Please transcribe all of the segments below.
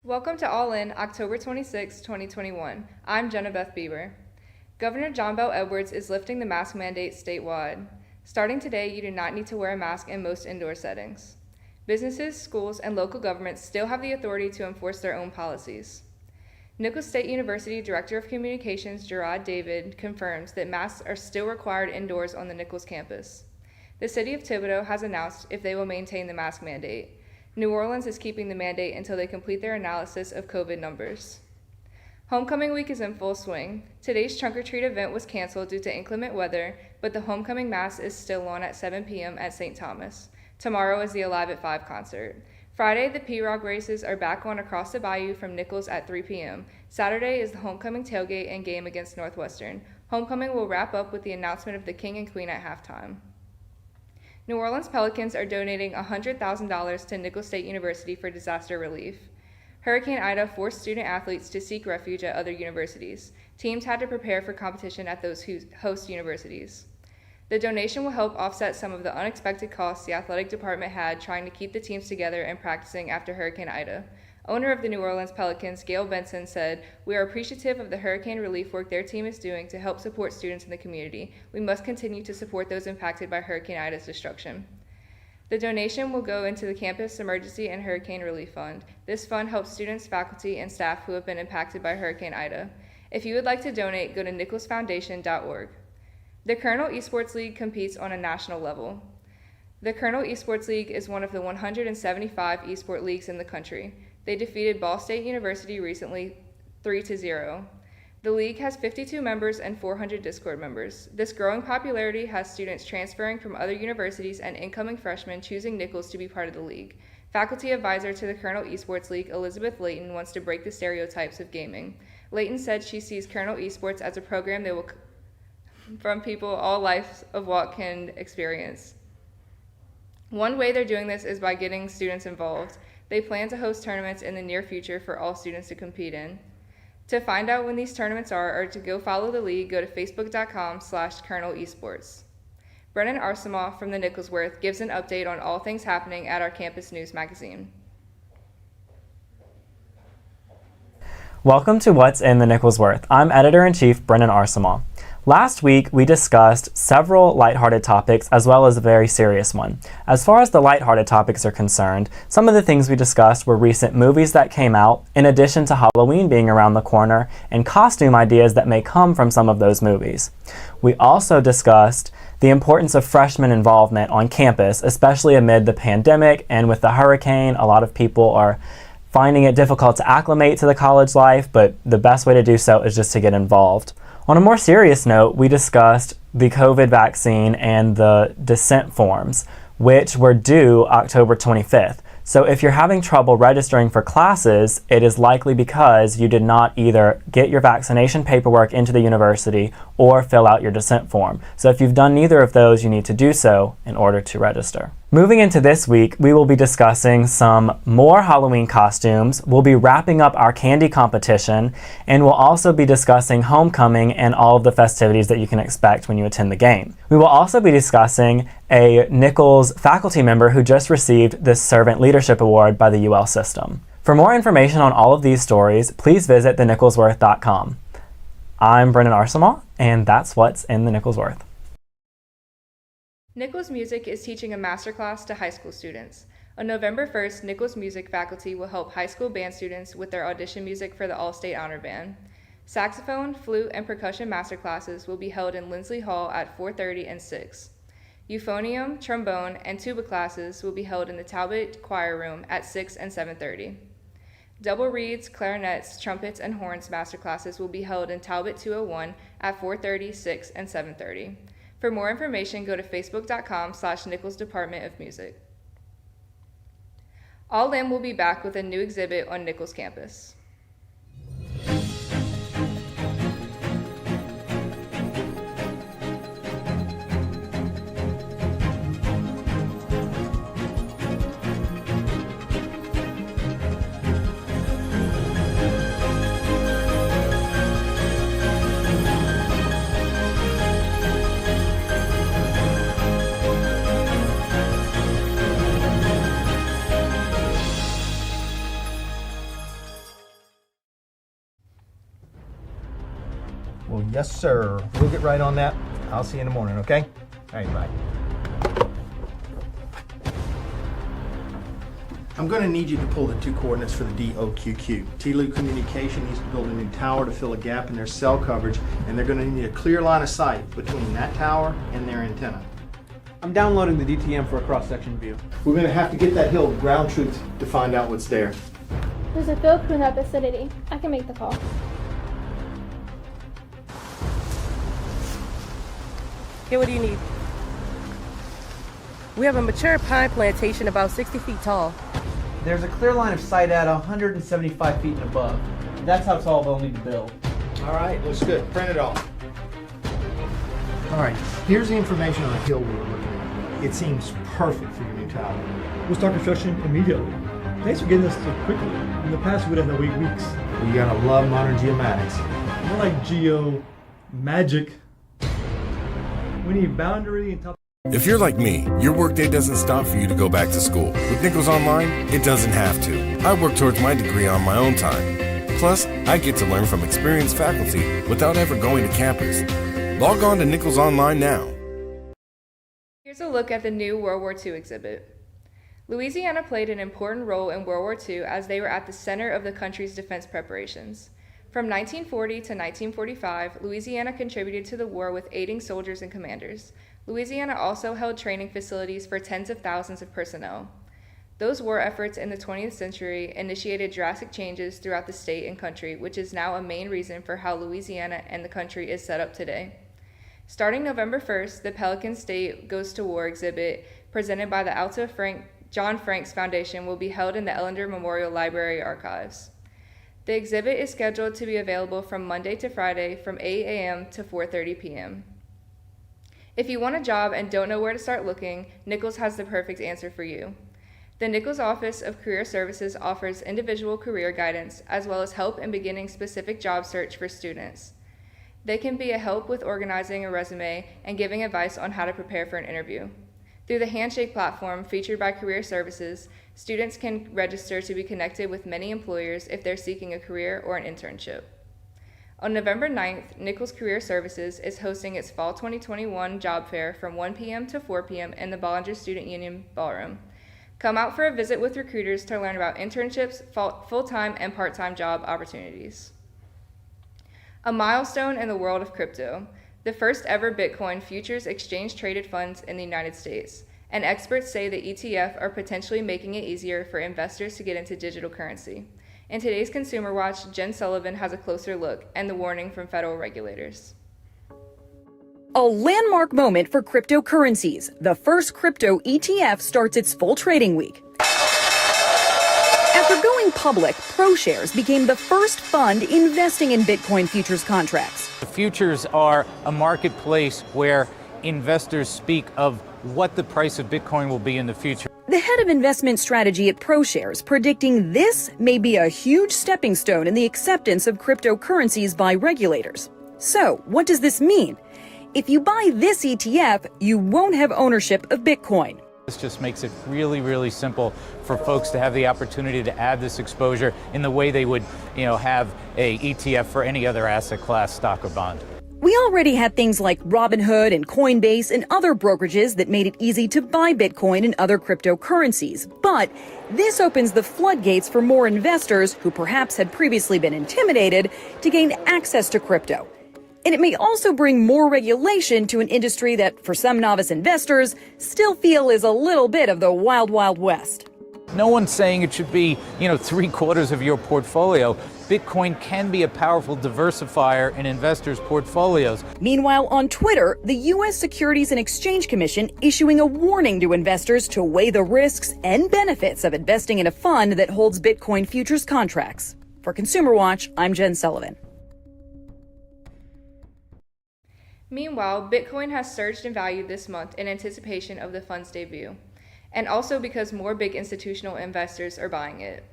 Welcome to All In, October 26, 2021. I'm Jenna Beth Bieber. Governor John Bel Edwards is lifting the mask mandate statewide. Starting today, you do not need to wear a mask in most indoor settings. Businesses, schools, and local governments still have the authority to enforce their own policies. Nicholls State University Director of Communications Gerard David confirms that masks are still required indoors on the Nicholls campus. The city of Thibodaux has announced if they will maintain the mask mandate. New Orleans is keeping the mandate until they complete their analysis of COVID numbers. Homecoming week is in full swing. Today's trunk or treat event was canceled due to inclement weather, but the homecoming mass is still on at 7 p.m. at St. Thomas. Tomorrow is the Alive at 5 concert. Friday, the P-Rog races are back on across the bayou from Nicholls at 3 p.m. Saturday is the homecoming tailgate and game against Northwestern. Homecoming will wrap up with the announcement of the King and Queen at halftime. New Orleans Pelicans are donating $100,000 to Nicholls State University for disaster relief. Hurricane Ida forced student athletes to seek refuge at other universities. Teams had to prepare for competition at those host universities. The donation will help offset some of the unexpected costs the athletic department had trying to keep the teams together and practicing after Hurricane Ida. Owner of the New Orleans Pelicans, Gail Benson, said, "We are appreciative of the hurricane relief work their team is doing to help support students in the community. We must continue to support those impacted by Hurricane Ida's destruction." The donation will go into the Campus Emergency and Hurricane Relief Fund. This fund helps students, faculty, and staff who have been impacted by Hurricane Ida. If you would like to donate, go to nicholsfoundation.org. The Colonel Esports League competes on a national level. The Colonel Esports League is one of the 175 esport leagues in the country. They defeated Ball State University recently 3-0. The league has 52 members and 400 Discord members. This growing popularity has students transferring from other universities and incoming freshmen choosing Nicholls to be part of the league. Faculty advisor to the Colonel Esports League, Elizabeth Layton, wants to break the stereotypes of gaming. Layton said she sees Colonel Esports as a program that will from people all lives of walk can experience. One way they're doing this is by getting students involved. They plan to host tournaments in the near future for all students to compete in. To find out when these tournaments are or to go follow the league, go to facebook.com/Colonel Esports. Brennan Arsemoff from the Nicholsworth gives an update on all things happening at our campus news magazine. Welcome to What's in the Nicholsworth. I'm Editor-in-Chief Brennan Arsemoff. Last week, we discussed several lighthearted topics as well as a very serious one. As far as the lighthearted topics are concerned, some of the things we discussed were recent movies that came out, in addition to Halloween being around the corner, and costume ideas that may come from some of those movies. We also discussed the importance of freshman involvement on campus, especially amid the pandemic and with the hurricane. A lot of people are finding it difficult to acclimate to the college life, but the best way to do so is just to get involved. On a more serious note, we discussed the COVID vaccine and the descent forms, which were due October 25th. So if you're having trouble registering for classes, it is likely because you did not either get your vaccination paperwork into the university or fill out your descent form. So if you've done neither of those, you need to do so in order to register. Moving into this week, we will be discussing some more Halloween costumes. We'll be wrapping up our candy competition, and we'll also be discussing homecoming and all of the festivities that you can expect when you attend the game. We will also be discussing a Nicholls faculty member who just received the Servant Leadership Award by the UL system. For more information on all of these stories, please visit thenicholsworth.com. I'm Brennan Arsemoff, and that's what's in the Nicholsworth. Nicholls Music is teaching a masterclass to high school students. On November 1st, Nicholls Music faculty will help high school band students with their audition music for the All-State Honor Band. Saxophone, flute, and percussion masterclasses will be held in Lindsley Hall at 4:30 and 6. Euphonium, trombone, and tuba classes will be held in the Talbot Choir Room at 6 and 7:30. Double reeds, clarinets, trumpets, and horns masterclasses will be held in Talbot 201 at 4:30, 6, and 7:30. For more information, go to facebook.com/Nicholls Department of Music. All In will be back with a new exhibit on Nicholls campus. Well, yes, sir. We'll get right on that. I'll see you in the morning, okay? All right, bye. I'm going to need you to pull the two coordinates for the DOQQ. TLU Communication needs to build a new tower to fill a gap in their cell coverage, and they're going to need a clear line of sight between that tower and their antenna. I'm downloading the DTM for a cross-section view. We're going to have to get that hill ground truth to find out what's there. There's a field crew in that vicinity. I can make the call. Okay, what do you need? We have a mature pine plantation about 60 feet tall. There's a clear line of sight at 175 feet and above. That's how tall they'll need to build. All right, looks good. Print it off. All right, here's the information on the hill we were looking at. It seems perfect for your new tower. We'll start construction immediately. Thanks for getting us so quickly. In the past, we would have to wait weeks. You gotta love modern geomatics. More like geo magic. We need boundary and top. If you're like me, your workday doesn't stop for you to go back to school. With Nichols Online, it doesn't have to. I work towards my degree on my own time. Plus, I get to learn from experienced faculty without ever going to campus. Log on to Nichols Online now. Here's a look at the new World War II exhibit. Louisiana played an important role in World War II as they were at the center of the country's defense preparations. From 1940 to 1945, Louisiana contributed to the war with aiding soldiers and commanders. Louisiana also held training facilities for tens of thousands of personnel. Those war efforts in the 20th century initiated drastic changes throughout the state and country, which is now a main reason for how Louisiana and the country is set up today. Starting November 1st, the Pelican State Goes to War exhibit, presented by the John Franks Foundation, will be held in the Ellender Memorial Library archives. The exhibit is scheduled to be available from Monday to Friday from 8 a.m. to 4:30 p.m. If you want a job and don't know where to start looking, Nichols has the perfect answer for you. The Nichols Office of Career Services offers individual career guidance as well as help in beginning specific job search for students. They can be a help with organizing a resume and giving advice on how to prepare for an interview. Through the Handshake platform featured by Career Services, students can register to be connected with many employers if they're seeking a career or an internship. On November 9th, Nichols Career Services is hosting its Fall 2021 Job Fair from 1 p.m. to 4 p.m. in the Bollinger Student Union Ballroom. Come out for a visit with recruiters to learn about internships, full-time and part-time job opportunities. A milestone in the world of crypto, the first ever Bitcoin futures exchange traded funds in the United States, and experts say the ETF are potentially making it easier for investors to get into digital currency. In today's Consumer Watch, Jen Sullivan has a closer look and the warning from federal regulators. A landmark moment for cryptocurrencies. The first crypto ETF starts its full trading week. After going public, ProShares became the first fund investing in Bitcoin futures contracts. The futures are a marketplace where investors speak of what the price of Bitcoin will be in the future. The head of investment strategy at ProShares predicting this may be a huge stepping stone in the acceptance of cryptocurrencies by regulators. So, what does this mean? If you buy this ETF, you won't have ownership of Bitcoin. This just makes it really, really simple for folks to have the opportunity to add this exposure in the way they would, have a ETF for any other asset class, stock or bond. We already had things like Robinhood and Coinbase and other brokerages that made it easy to buy Bitcoin and other cryptocurrencies. But this opens the floodgates for more investors who perhaps had previously been intimidated to gain access to crypto. And it may also bring more regulation to an industry that, for some novice investors, still feel is a little bit of the wild, wild west. No one's saying it should be, 3/4 of your portfolio. Bitcoin can be a powerful diversifier in investors' portfolios. Meanwhile, on Twitter, the U.S. Securities and Exchange Commission issuing a warning to investors to weigh the risks and benefits of investing in a fund that holds Bitcoin futures contracts. For Consumer Watch, I'm Jen Sullivan. Meanwhile, Bitcoin has surged in value this month in anticipation of the fund's debut, and also because more big institutional investors are buying it.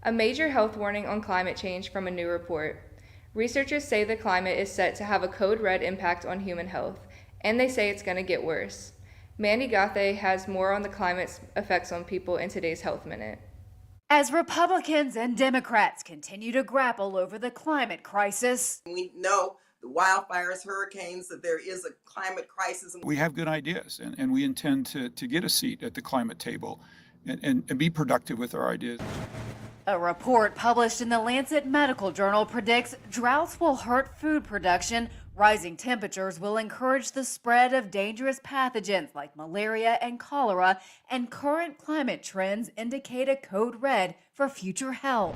A major health warning on climate change from a new report. Researchers say the climate is set to have a code red impact on human health, and they say it's going to get worse. Mandy Gathe has more on the climate's effects on people in today's Health Minute. As Republicans and Democrats continue to grapple over the climate crisis, we know the wildfires, hurricanes, that there is a climate crisis. We have good ideas, and we intend to get a seat at the climate table and be productive with our ideas. A report published in the Lancet Medical Journal predicts droughts will hurt food production. Rising temperatures will encourage the spread of dangerous pathogens like malaria and cholera, and current climate trends indicate a code red for future health.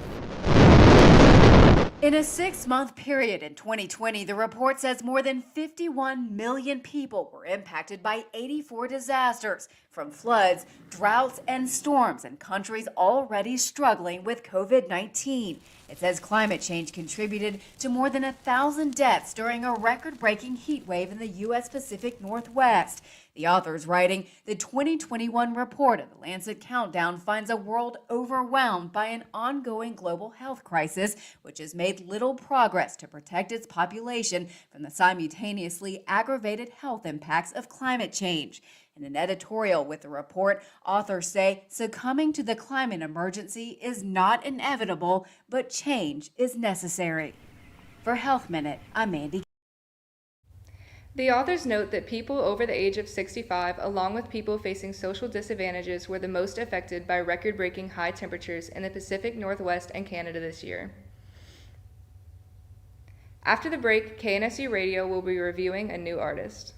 In a 6-month period in 2020, the report says more than 51 million people were impacted by 84 disasters, from floods, droughts, and storms in countries already struggling with COVID-19. It says climate change contributed to more than 1,000 deaths during a record-breaking heat wave in the U.S. Pacific Northwest. The authors writing, the 2021 report of the Lancet Countdown finds a world overwhelmed by an ongoing global health crisis, which has made little progress to protect its population from the simultaneously aggravated health impacts of climate change. In an editorial with the report, authors say succumbing to the climate emergency is not inevitable, but change is necessary. For Health Minute, I'm Mandy. The authors note that people over the age of 65, along with people facing social disadvantages, were the most affected by record-breaking high temperatures in the Pacific Northwest and Canada this year. After the break, KNSU Radio will be reviewing a new artist.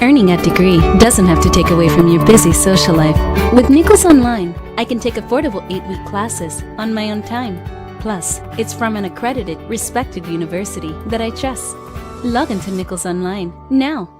Earning a degree doesn't have to take away from your busy social life. With Nichols Online, I can take affordable 8-week classes on my own time. Plus, it's from an accredited, respected university that I trust. Log into Nichols Online now.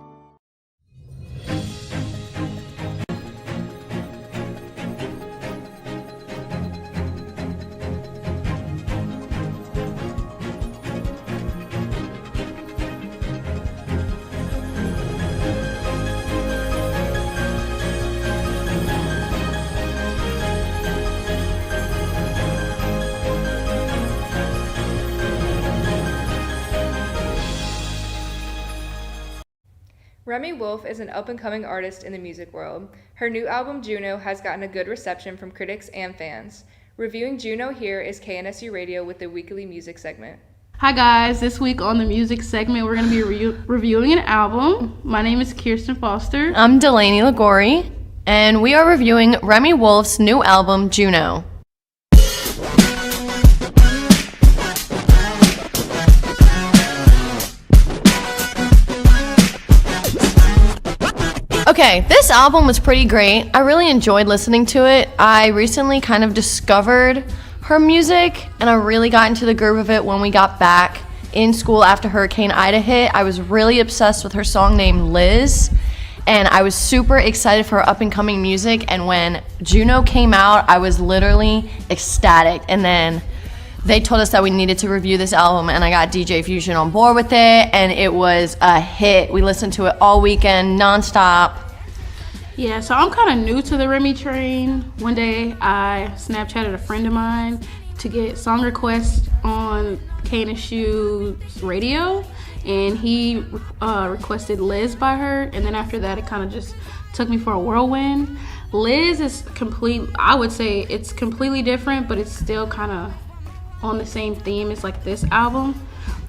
Remi Wolf is an up-and-coming artist in the music world. Her new album, Juno, has gotten a good reception from critics and fans. Reviewing Juno here is KNSU Radio with the weekly music segment. Hi guys, this week on the music segment we're going to be reviewing an album. My name is Kirsten Foster. I'm Delaney Lagori, and we are reviewing Remi Wolf's new album, Juno. Okay, this album was pretty great. I really enjoyed listening to it. I recently kind of discovered her music, and I really got into the groove of it when we got back in school after Hurricane Ida hit. I was really obsessed with her song named Liz, and I was super excited for her up-and-coming music, and when Juno came out, I was literally ecstatic. And then they told us that we needed to review this album, and I got DJ Fusion on board with it, and it was a hit. We listened to it all weekend, nonstop. Yeah, so I'm kind of new to the Remi train. One day I Snapchatted a friend of mine to get song requests on KNSU Radio, and he requested Liz by her, and then after that it kind of just took me for a whirlwind. Liz is I would say it's completely different, but it's still kind of on the same theme as like this album.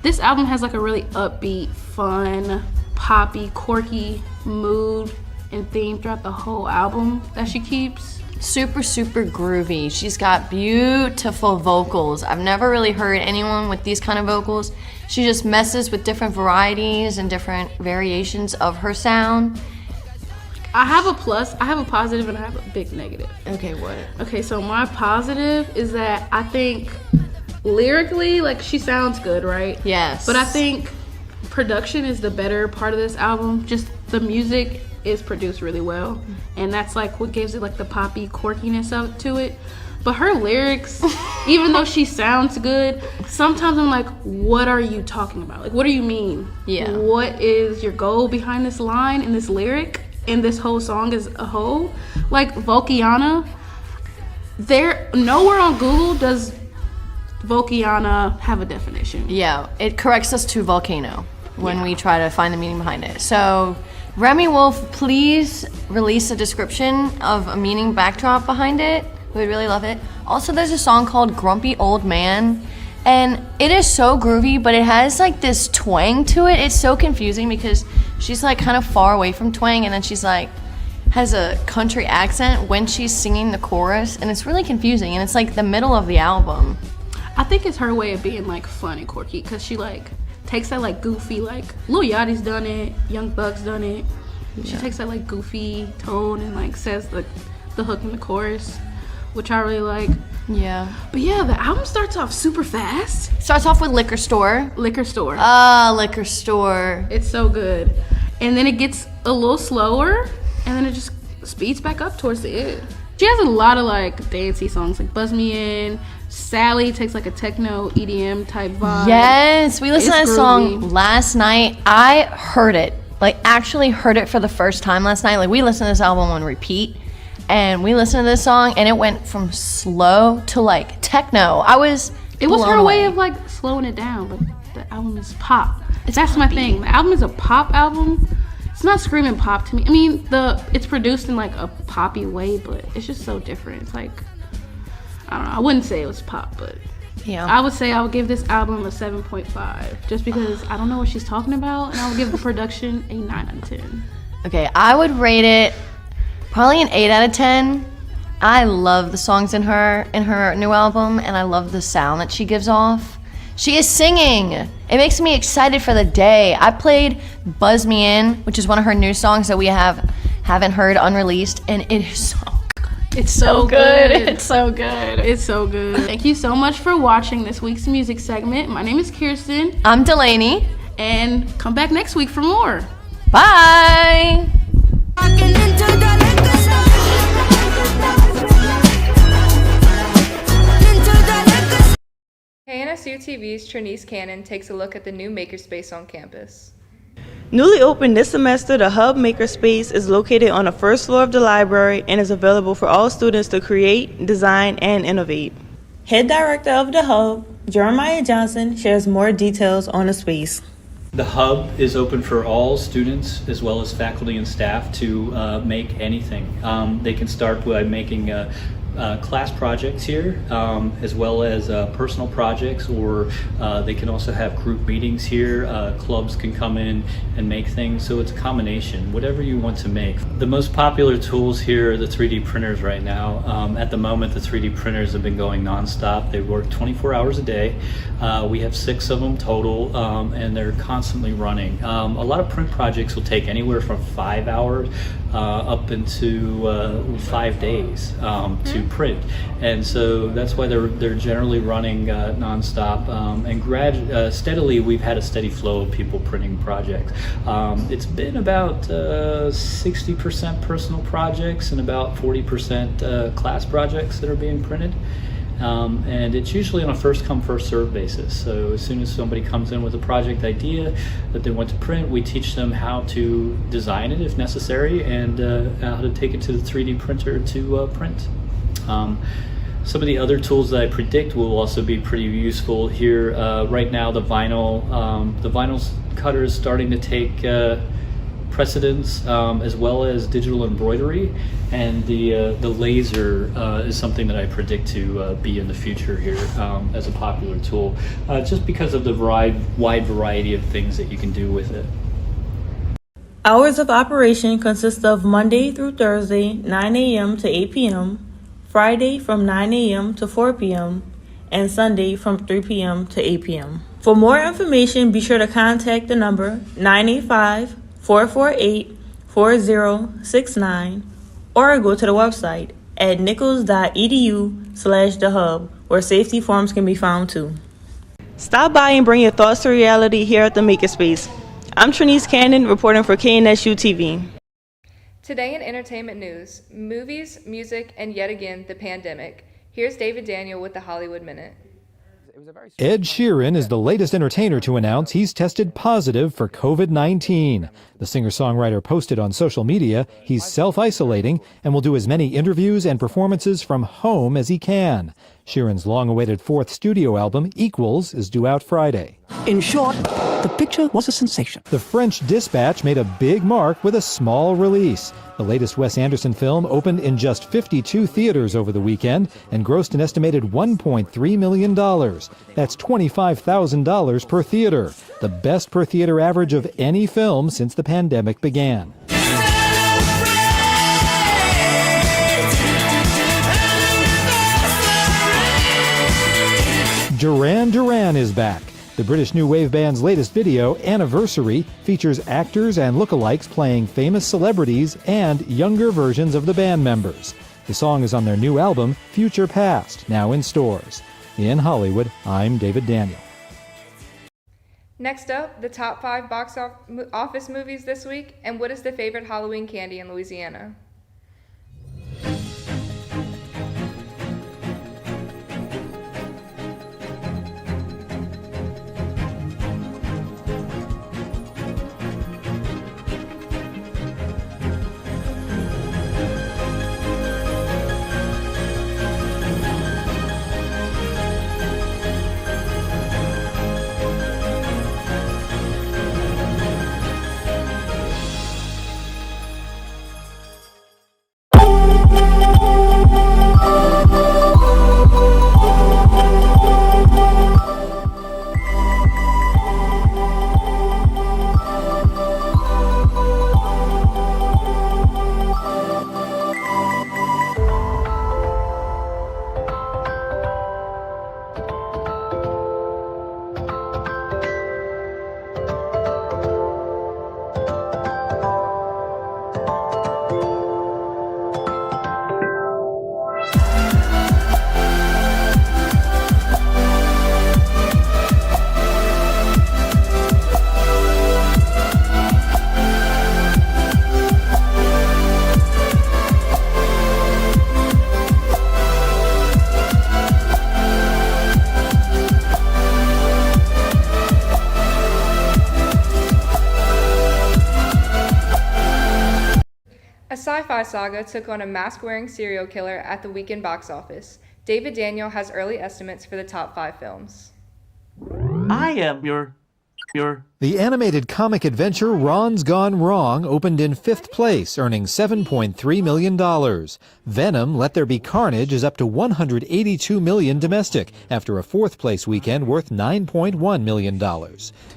This album has like a really upbeat, fun, poppy, quirky mood and theme throughout the whole album that she keeps. Super, super groovy. She's got beautiful vocals. I've never really heard anyone with these kind of vocals. She just messes with different varieties and different variations of her sound. I have a plus, I have a positive, and I have a big negative. Okay, what? Okay, so my positive is that I think lyrically, like, she sounds good, right? Yes. But I think production is the better part of this album. Just the music is produced really well, and that's like what gives it like the poppy quirkiness to it. But her lyrics, even though she sounds good, sometimes I'm like, what are you talking about? Like, what do you mean? Yeah. What is your goal behind this line and this lyric and this whole song as a whole? Like Volcana, there nowhere on Google does Volcana have a definition. Yeah, it corrects us to volcano when we try to find the meaning behind it. So Remi Wolf, please release a description of a meaning backdrop behind it. We would really love it. Also, there's a song called Grumpy Old Man, and it is so groovy, but it has like this twang to it. It's so confusing because she's like kind of far away from twang, and then she's like has a country accent when she's singing the chorus, and it's really confusing, and it's like the middle of the album. I think it's her way of being like fun and quirky, because she like takes that like goofy, like Lil Yachty's done it, Young Buck's done it. She takes that like goofy tone and like says the hook in the chorus, which I really like. Yeah. But yeah, the album starts off super fast. Starts off with Liquor Store. Liquor Store. Liquor Store. It's so good. And then it gets a little slower, and then it just speeds back up towards the end. She has a lot of like dancey songs, like Buzz Me In. Sally takes like a techno EDM type vibe. Yes, we listened to It's that song groovy. last night. I heard it, like actually heard it for the first time last night. Like we listened to this album on repeat, and we listened to this song, and it went from slow to like techno. It was her blown way away. of like slowing it down, but the album is pop. That's my thing. The album is a pop album. It's not screaming pop to me. I mean, it's produced in like a poppy way, but it's just so different. It's like, I don't know. I wouldn't say it was pop, but yeah, I would say I would give this album a 7.5, just because I don't know what she's talking about, and I would give the production a 9 out of 10. Okay, I would rate it probably an 8 out of 10. I love the songs in her new album, and I love the sound that she gives off. She is singing. It makes me excited for the day. I played Buzz Me In, which is one of her new songs that we haven't heard unreleased, and it is so It's so good. It's so good. It's so good. Thank you so much for watching this week's music segment. My name is Kirsten. I'm Delaney. And come back next week for more. Bye. KNSU TV's Trinice Cannon takes a look at the new makerspace on campus. Newly opened this semester, the Hub Makerspace is located on the first floor of the library and is available for all students to create, design, and innovate. Head Director of the Hub, Jeremiah Johnson, shares more details on the space. The Hub is open for all students as well as faculty and staff to make anything. They can start by making class projects here, as well as personal projects, or they can also have group meetings here. Clubs can come in and make things, so it's a combination, whatever you want to make. The most popular tools here are the 3D printers right now. At the moment, the 3D printers have been going nonstop. They work 24 hours a day. We have 6 of them total, and they're constantly running. A lot of print projects will take anywhere from 5 hours up into 5 days to print, and so that's why they're generally running nonstop. And steadily, we've had a steady flow of people printing projects. It's been about 60% personal projects and about 40% class projects that are being printed. And it's usually on a first come, first served basis. So as soon as somebody comes in with a project idea that they want to print, we teach them how to design it if necessary, and how to take it to the 3D printer to print. Some of the other tools that I predict will also be pretty useful here. Right now, the vinyl cutter is starting to take precedents, as well as digital embroidery, and the laser is something that I predict to be in the future here as a popular tool, just because of the wide variety of things that you can do with it. Hours of operation consist of Monday through Thursday, 9 a.m. to 8 p.m., Friday from 9 a.m. to 4 p.m., and Sunday from 3 p.m. to 8 p.m. For more information, be sure to contact the number 985-448-4069 or go to the website at nichols.edu/thehub, where safety forms can be found too. Stop by and bring your thoughts to reality here at the Makerspace. I'm Trinice Cannon reporting for KNSU TV. Today in entertainment news, movies, music, and yet again, the pandemic. Here's David Daniel with the Hollywood Minute. Ed Sheeran is the latest entertainer to announce he's tested positive for COVID-19. The singer-songwriter posted on social media he's self-isolating and will do as many interviews and performances from home as he can. Sheeran's long-awaited fourth studio album, Equals, is due out Friday. In short, the picture was a sensation. The French Dispatch made a big mark with a small release. The latest Wes Anderson film opened in just 52 theaters over the weekend and grossed an estimated $1.3 million. That's $25,000 per theater, the best per theater average of any film since the pandemic began. Duran Duran is back. The British new wave band's latest video, Anniversary, features actors and lookalikes playing famous celebrities and younger versions of the band members. The song is on their new album, Future Past, now in stores. In Hollywood, I'm David Daniel. Next up, the top 5 box office movies this week, and what is the favorite Halloween candy in Louisiana? A sci-fi saga took on a mask-wearing serial killer at the weekend box office. David Daniel has early estimates for the top 5 films. I am your... The animated comic adventure Ron's Gone Wrong opened in 5th place, earning $7.3 million. Venom, Let There Be Carnage is up to $182 million domestic after a 4th place weekend worth $9.1 million.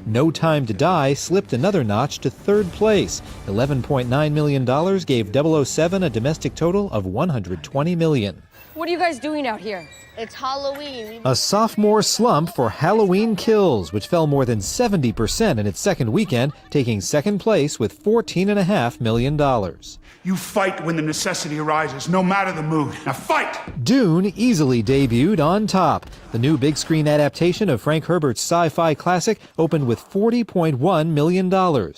No Time to Die slipped another notch to 3rd place. $11.9 million gave 007 a domestic total of $120 million. What are you guys doing out here? It's Halloween. A sophomore slump for Halloween Kills, which fell more than 70% in its second weekend, taking 2nd place with $14.5 million. You fight when the necessity arises, no matter the mood. Now fight! Dune easily debuted on top. The new big screen adaptation of Frank Herbert's sci-fi classic opened with $40.1 million,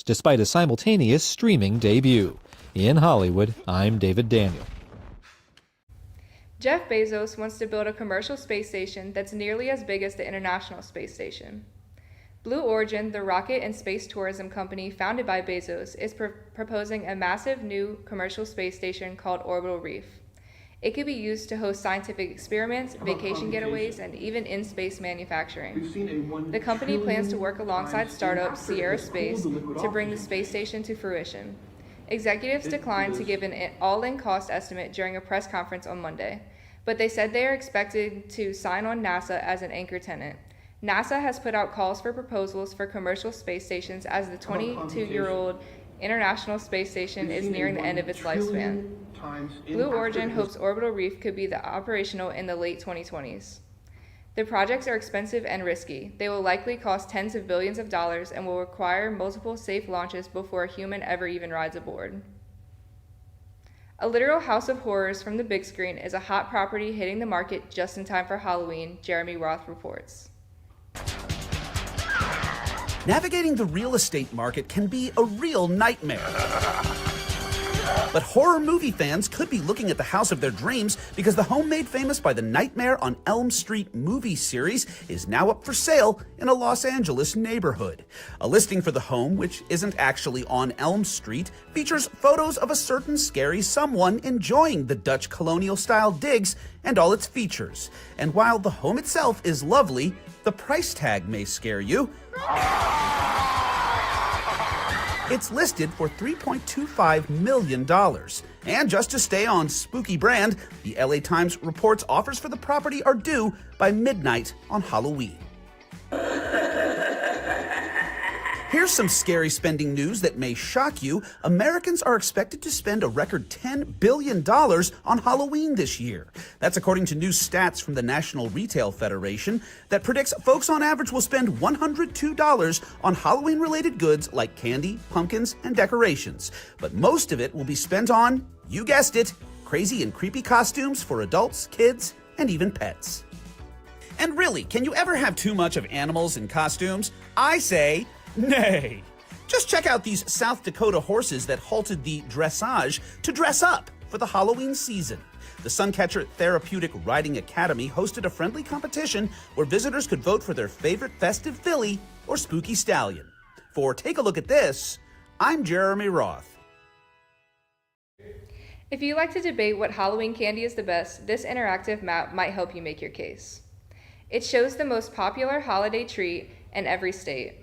despite a simultaneous streaming debut. In Hollywood, I'm David Daniel. Jeff Bezos wants to build a commercial space station that's nearly as big as the International Space Station. Blue Origin, the rocket and space tourism company founded by Bezos, is proposing a massive new commercial space station called Orbital Reef. It could be used to host scientific experiments, vacation getaways, and even in-space manufacturing. The company plans to work alongside startup Sierra Space to bring the space station to fruition. Executives declined to give an all-in cost estimate during a press conference on Monday, but they said they are expected to sign on NASA as an anchor tenant. NASA has put out calls for proposals for commercial space stations as the 22-year-old International Space Station is nearing the end of its lifespan. Blue Origin hopes Orbital Reef could be operational in the late 2020s. The projects are expensive and risky. They will likely cost tens of billions of dollars and will require multiple safe launches before a human ever even rides aboard. A literal house of horrors from the big screen is a hot property hitting the market just in time for Halloween, Jeremy Roth reports. Navigating the real estate market can be a real nightmare. But horror movie fans could be looking at the house of their dreams because the home made famous by the Nightmare on Elm Street movie series is now up for sale in a Los Angeles neighborhood. A listing for the home, which isn't actually on Elm Street, features photos of a certain scary someone enjoying the Dutch colonial-style digs and all its features. And while the home itself is lovely, the price tag may scare you. It's listed for $3.25 million. And just to stay on spooky brand, the LA Times reports offers for the property are due by midnight on Halloween. Here's some scary spending news that may shock you. Americans are expected to spend a record $10 billion on Halloween this year. That's according to new stats from the National Retail Federation that predicts folks on average will spend $102 on Halloween-related goods like candy, pumpkins, and decorations. But most of it will be spent on, you guessed it, crazy and creepy costumes for adults, kids, and even pets. And really, can you ever have too much of animals and costumes? I say, nay. Just check out these South Dakota horses that halted the dressage to dress up for the Halloween season. The Suncatcher Therapeutic Riding Academy hosted a friendly competition where visitors could vote for their favorite festive filly or spooky stallion. For Take a Look at This, I'm Jeremy Roth. If you like to debate what Halloween candy is the best, this interactive map might help you make your case. It shows the most popular holiday treat in every state.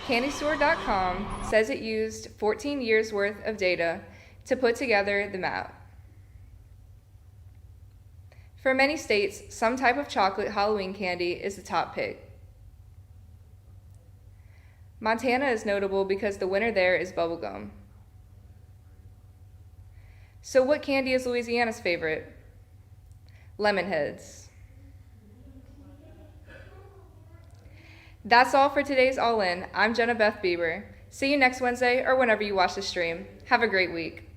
CandyStore.com says it used 14 years worth of data to put together the map. For many states, some type of chocolate Halloween candy is the top pick. Montana is notable because the winner there is bubblegum. So what candy is Louisiana's favorite? Lemonheads. That's all for today's All In. I'm Jenna Beth Bieber. See you next Wednesday or whenever you watch the stream. Have a great week.